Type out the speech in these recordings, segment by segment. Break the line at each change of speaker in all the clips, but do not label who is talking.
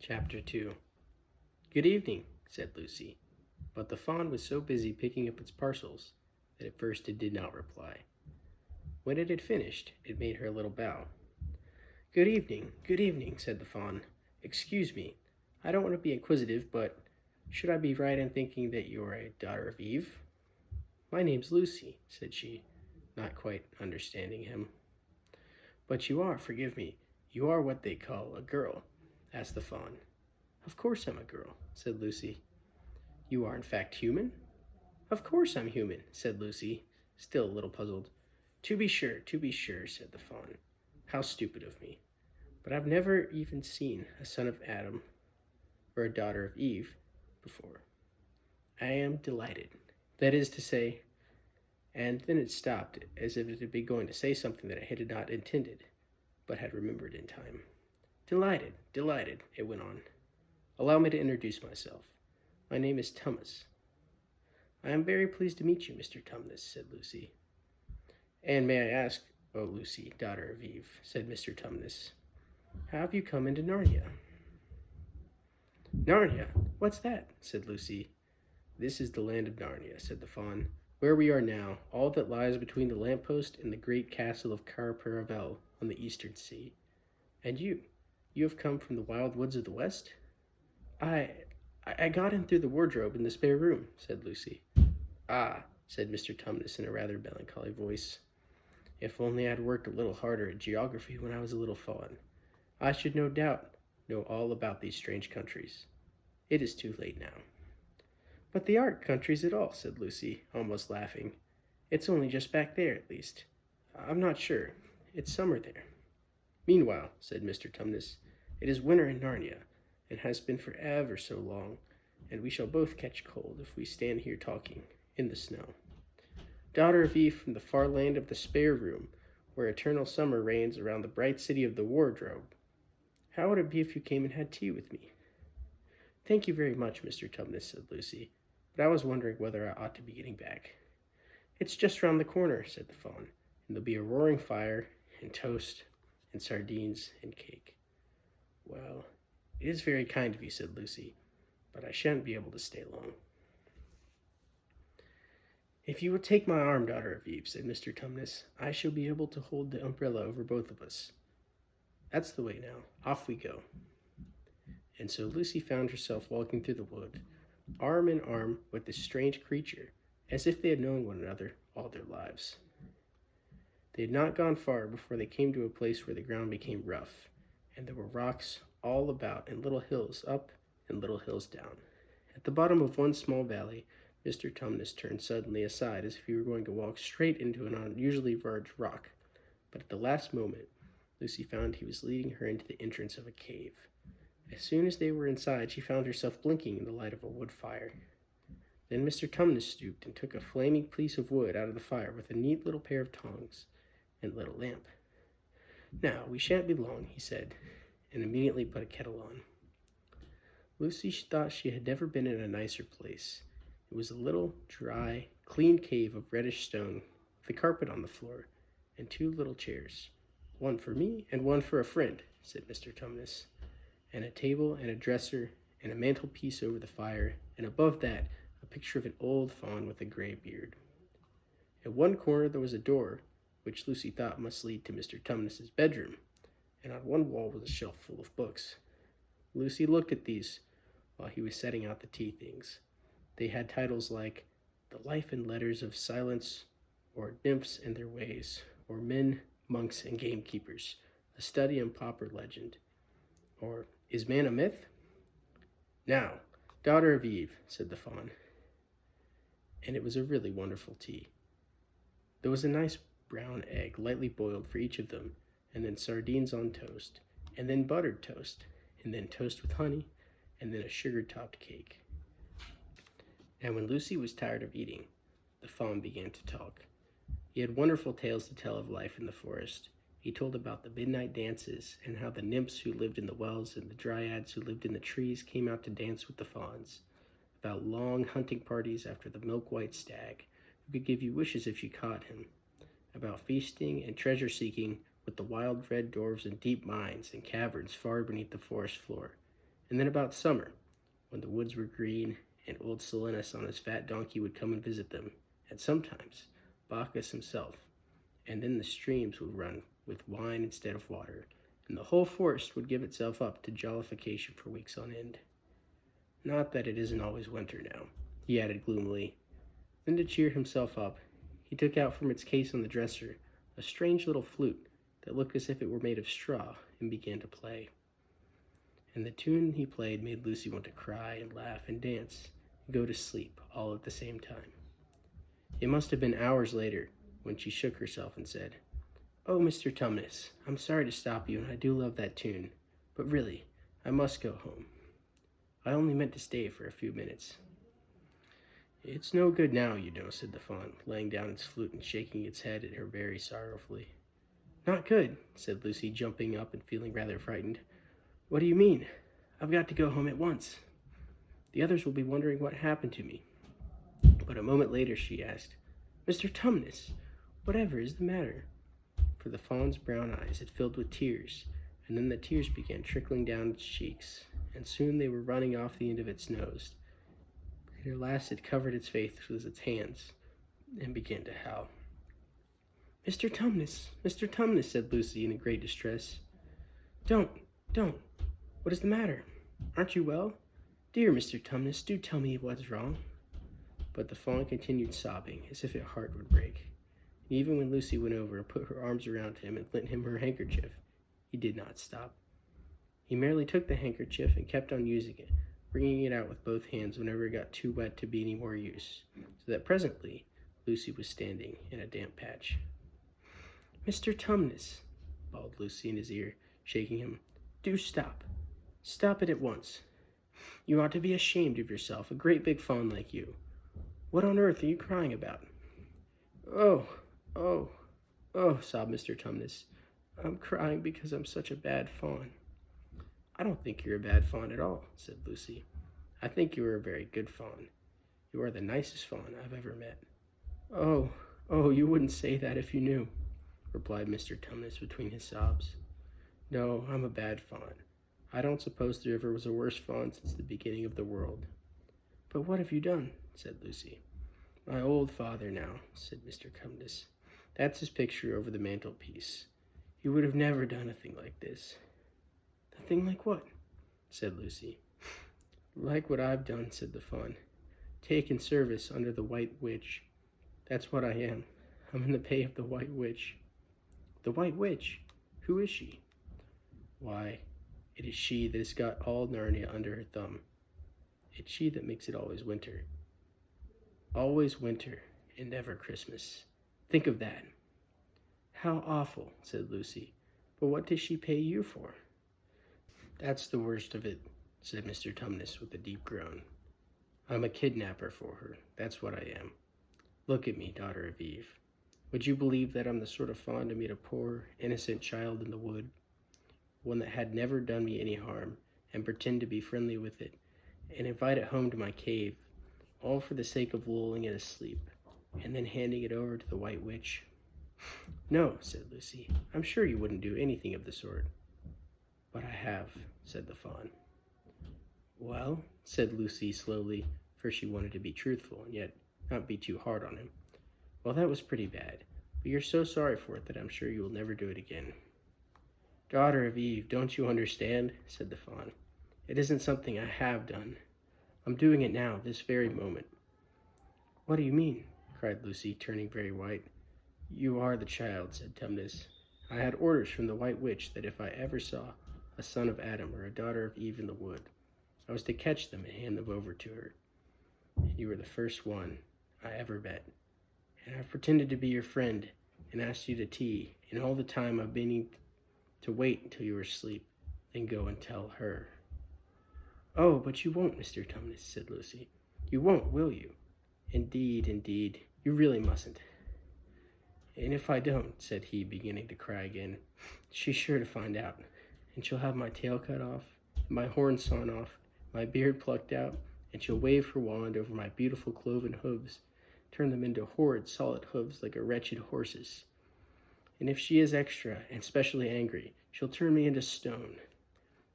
Chapter 2. "Good evening," said Lucy, but the fawn was so busy picking up its parcels that at first it did not reply. When it had finished, it made her a little bow. Good evening," said the fawn. "Excuse me, I don't want to be inquisitive, but should I be right in thinking that you're a daughter of Eve?" "My name's Lucy," said she, not quite understanding him. "But forgive me, you are what they call a girl?" asked the fawn. "Of course I'm a girl," said Lucy. "You are in fact human?" "Of course I'm human," said Lucy, still a little puzzled. To be sure," said the fawn. "How stupid of me. But I've never even seen a son of Adam or a daughter of Eve before. I am delighted. That is to say," and then it stopped, as if it had been going to say something that it had not intended, but had remembered in time. Delighted," it went on. "Allow me to introduce myself. My name is Tumnus." "I am very pleased to meet you, Mr. Tumnus," said Lucy. "And may I ask, O Lucy, daughter of Eve," said Mr. Tumnus, "how have you come into Narnia?" "Narnia? What's that?" said Lucy. "This is the land of Narnia," said the fawn, "where we are now, all that lies between the lamppost and the great castle of Cair Paravel on the eastern sea. And you have come from the wild woods of the west?" I got in through the wardrobe in the spare room," said Lucy. "Ah," said Mr. Tumnus in a rather melancholy voice. "If only I'd worked a little harder at geography when I was a little fawn, I should no doubt know all about these strange countries. It is too late now." "But they aren't countries at all," said Lucy, almost laughing. "It's only just back there, at least. I'm not sure. It's summer there." "Meanwhile," said Mr. Tumnus, "it is winter in Narnia, and has been for ever so long, and we shall both catch cold if we stand here talking in the snow. Daughter of Eve from the far land of the spare room, where eternal summer reigns around the bright city of the wardrobe. How would it be if you came and had tea with me?" "Thank you very much, Mr. Tumnus," said Lucy, "but I was wondering whether I ought to be getting back." "It's just round the corner," said the fawn, "and there'll be a roaring fire, and toast, and sardines, and cake." "Well, it is very kind of you," said Lucy, "but I shan't be able to stay long." "If you will take my arm, daughter of Eve," said Mr. Tumnus, "I shall be able to hold the umbrella over both of us. That's the way now. Off we go." And so Lucy found herself walking through the wood, arm in arm with this strange creature, as if they had known one another all their lives. They had not gone far before they came to a place where the ground became rough, and there were rocks all about and little hills up and little hills down. At the bottom of one small valley, Mr. Tumnus turned suddenly aside as if he were going to walk straight into an unusually large rock, but at the last moment Lucy found he was leading her into the entrance of a cave. As soon as they were inside, she found herself blinking in the light of a wood fire. Then Mr. Tumnus stooped and took a flaming piece of wood out of the fire with a neat little pair of tongs and lit a lamp. "Now, we shan't be long," he said, and immediately put a kettle on. Lucy thought she had never been in a nicer place. It was a little, dry, clean cave of reddish stone, with a carpet on the floor, and two little chairs. "One for me and one for a friend," said Mr. Tumnus, "and a table and a dresser and a mantelpiece over the fire, and above that a picture of an old fawn with a gray beard." At one corner there was a door, which Lucy thought must lead to Mr. Tumnus's bedroom, and on one wall was a shelf full of books. Lucy looked at these while he was setting out the tea things. They had titles like "The Life and Letters of Silence," or "Nymphs and Their Ways," or "Men, Monks, and Gamekeepers, a Study in Pauper Legend," or "Is Man a Myth?" "Now, daughter of Eve," said the fawn. And it was a really wonderful tea. There was a nice brown egg lightly boiled for each of them, and then sardines on toast, and then buttered toast, and then toast with honey, and then a sugar-topped cake. And when Lucy was tired of eating, the fawn began to talk. He had wonderful tales to tell of life in the forest. He told about the midnight dances, and how the nymphs who lived in the wells and the dryads who lived in the trees came out to dance with the fawns, about long hunting parties after the milk-white stag, who could give you wishes if you caught him, about feasting and treasure-seeking with the wild red dwarves in deep mines and caverns far beneath the forest floor, And then about summer, when the woods were green and old Silenus on his fat donkey would come and visit them, and sometimes Bacchus himself, and then the streams would run with wine instead of water, and the whole forest would give itself up to jollification for weeks on end. Not that it isn't always winter now, he added gloomily. Then to cheer himself up, he took out from its case on the dresser a strange little flute that looked as if it were made of straw and began to play. And the tune he played made Lucy want to cry and laugh and dance and go to sleep all at the same time. It must have been hours later when she shook herself and said, "Oh, Mr. Tumnus, I'm sorry to stop you, and I do love that tune, but really, I must go home. I only meant to stay for a few minutes." "It's no good now, you know," said the fawn, laying down its flute and shaking its head at her very sorrowfully. "Not good," said Lucy, jumping up and feeling rather frightened. "What do you mean? I've got to go home at once. The others will be wondering what happened to me." But a moment later she asked, "Mr. Tumnus, whatever is the matter?" For the fawn's brown eyes had filled with tears, and then the tears began trickling down its cheeks, and soon they were running off the end of its nose. And at last it covered its face with its hands and began to howl. "Mr. Tumnus, Mr. Tumnus," said Lucy in great distress. Don't. What is the matter? Aren't you well? Dear Mr. Tumnus, do tell me what's wrong." But the fawn continued sobbing as if its heart would break. And even when Lucy went over and put her arms around him and lent him her handkerchief, he did not stop. He merely took the handkerchief and kept on using it, wringing it out with both hands whenever it got too wet to be any more use, so that presently Lucy was standing in a damp patch. "Mr. Tumnus," bawled Lucy in his ear, shaking him, "do stop. Stop it at once. You ought to be ashamed of yourself, a great big fawn like you. What on earth are you crying about?" Oh, sobbed Mr. Tumnus. "I'm crying because I'm such a bad fawn." "I don't think you're a bad fawn at all," said Lucy. "I think you are a very good fawn. You are the nicest fawn I've ever met." Oh, you wouldn't say that if you knew," replied Mr. Tumnus between his sobs. "No, I'm a bad fawn. I don't suppose there ever was a worse fawn since the beginning of the world." "But what have you done?" said Lucy. "My old father now," said Mr. Tumnus. "That's his picture over the mantelpiece. He would have never done a thing like this." "A thing like what?" said Lucy. "Like what I've done," said the fawn. "Taken service under the White Witch. That's what I am. I'm in the pay of the White Witch." "The White Witch? Who is she?" "Why, it is she that has got all Narnia under her thumb. It's she that makes it always winter. Always winter, and never Christmas. Think of that." "How awful," said Lucy. "But what does she pay you for?" "That's the worst of it," said Mr. Tumnus with a deep groan. "I'm a kidnapper for her, that's what I am. Look at me, daughter of Eve. Would you believe that I'm the sort of fawn to meet a poor, innocent child in the wood, one that had never done me any harm, and pretend to be friendly with it, and invite it home to my cave, all for the sake of lulling it asleep, and then handing it over to the White Witch?" "No," said Lucy, "I'm sure you wouldn't do anything of the sort." "But I have," said the fawn. "Well," said Lucy slowly, for she wanted to be truthful and yet not be too hard on him. "Well, that was pretty bad, but you're so sorry for it that I'm sure you will never do it again." "Daughter of Eve, don't you understand?" said the fawn. "It isn't something I have done. I'm doing it now, this very moment." "What do you mean?" cried Lucy, turning very white. "You are the child," said Tumnus. "I had orders from the White Witch that if I ever saw a son of Adam or a daughter of Eve in the wood, I was to catch them and hand them over to her. And you were the first one I ever met. And I've pretended to be your friend and asked you to tea, and all the time I've been to wait until you were asleep, then go and tell her." "Oh, but you won't, Mr. Tumnus," said Lucy. "You won't, will you?" Indeed, you really mustn't." "And if I don't," said he, beginning to cry again, "she's sure to find out, and she'll have my tail cut off, and my horns sawn off, my beard plucked out, and she'll wave her wand over my beautiful cloven hooves, turn them into horrid solid hooves like a wretched horse's. And if she is extra and specially angry, she'll turn me into stone.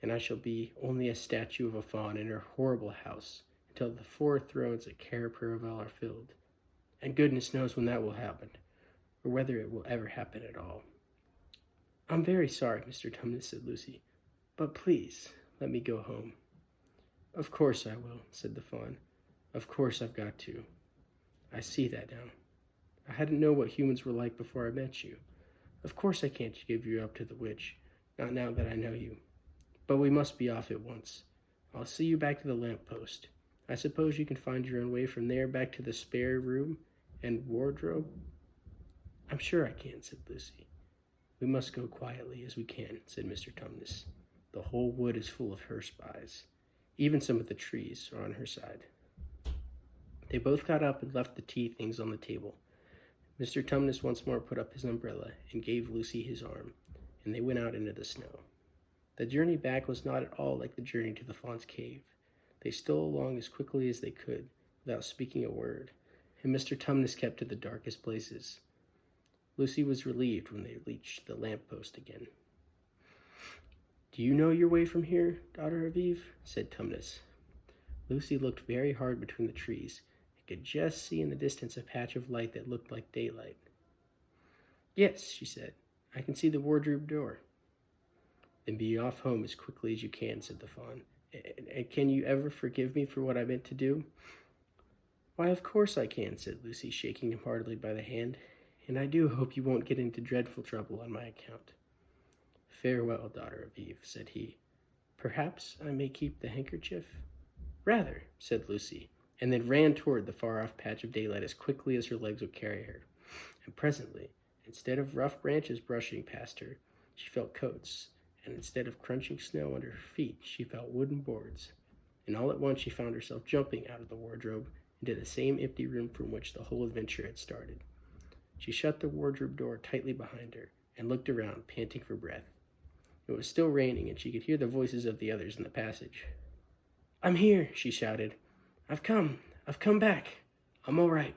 and I shall be only a statue of a fawn in her horrible house until the 4 thrones at Cair Paravel are filled. And goodness knows when that will happen, or whether it will ever happen at all. I'm very sorry, Mr. Tumnus, said Lucy, but please, let me go home. Of course I will, said the fawn. Of course I've got to. I see that now. I hadn't known what humans were like before I met you. Of course I can't give you up to the witch, not now that I know you. But we must be off at once. I'll see you back to the lamppost. I suppose you can find your own way from there back to the spare room and wardrobe? I'm sure I can, said Lucy. We must go quietly as we can, said Mr. Tumnus. The whole wood is full of her spies. Even some of the trees are on her side. They both got up and left the tea things on the table. Mr. Tumnus once more put up his umbrella and gave Lucy his arm, and they went out into the snow. The journey back was not at all like the journey to the fawn's cave. They stole along as quickly as they could, without speaking a word, and Mr. Tumnus kept to the darkest places. Lucy was relieved when they reached the lamppost again. Do you know your way from here, daughter of Eve? Said Tumnus. Lucy looked very hard between the trees, could just see in the distance a patch of light that looked like daylight. Yes, she said. I can see the wardrobe door. Then be off home as quickly as you can, said the fawn. And can you ever forgive me for what I meant to do? Why, of course I can, said Lucy, shaking him heartily by the hand. And I do hope you won't get into dreadful trouble on my account. Farewell, daughter of Eve, said he. Perhaps I may keep the handkerchief? Rather, said Lucy, and then ran toward the far-off patch of daylight as quickly as her legs would carry her. And presently, instead of rough branches brushing past her, she felt coats, and instead of crunching snow under her feet, she felt wooden boards. And all at once she found herself jumping out of the wardrobe into the same empty room from which the whole adventure had started. She shut the wardrobe door tightly behind her and looked around, panting for breath. It was still raining, and she could hear the voices of the others in the passage. I'm here, she shouted. I've come back. I'm all right.